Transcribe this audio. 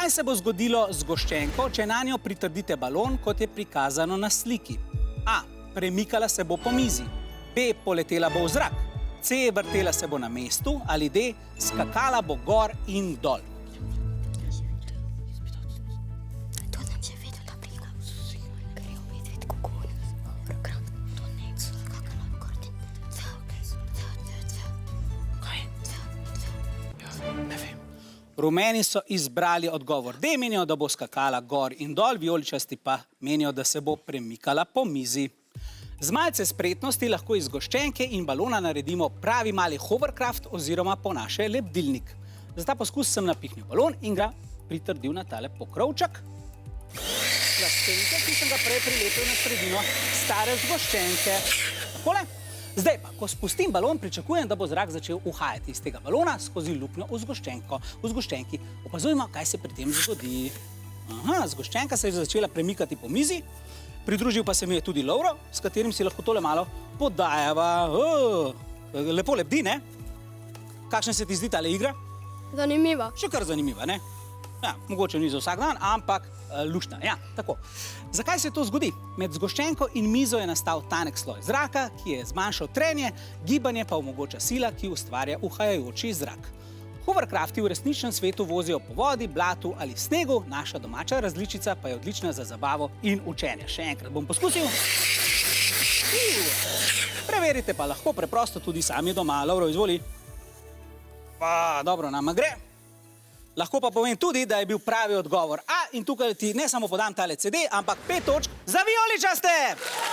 Kaj se bo zgodilo z zgoščenko, če na njo pritrdite balon, kot je prikazano na sliki? A. Premikala se bo po mizi. B. Poletela bo v zrak. C. Vrtela se bo na mestu. Ali D. Skakala bo gor in dol. Rumeni so izbrali odgovor D, menijo, da bo skakala gor in dol, vijoličasti pa menijo, da se bo premikala po mizi. Z malce spretnosti lahko iz zgoščenke in balona naredimo pravi mali hovercraft oziroma po naše lebdilnik. Za ta poskus sem napihnil balon in ga pritrdil na tale pokrovček. Plastenke, ki sem ga prej prilepil na sredino stare zgoščenke. Takole. Zdaj pa, ko spustim balon, pričakujem, da bo zrak začel uhajati iz tega balona skozi luknjo v zgoščenki. Opazujmo, kaj se pri tem zgodi. Aha, zgoščenka se je začela premikati po mizi, pridružil pa se mi je tudi Lovro, s katerim si lahko tole malo podajava. Lepo lebdi, ne? Kakšna se ti zdi tale igra? Zanimiva. Še kar zanimiva, ne? Ja, mogoče ni za vsak dan, ampak luštna. Ja, tako. Zakaj se to zgodi? Med zgoščenko in mizo je nastal tanek sloj zraka, ki je zmanjšal trenje, gibanje pa omogoča sila, ki ustvarja uhajajoči zrak. Hovercrafti v resničnem svetu vozijo po vodi, blatu ali snegu, naša domača različica pa je odlična za zabavo in učenje. Še enkrat bom poskusil. Preverite pa lahko preprosto tudi sami doma. Lovro, izvoli. Pa, dobro, nama gre. Lahko pa povem tudi, da je bil pravi odgovor A in tukaj ti ne samo podam tale CD, ampak 5 točk za vijoličaste!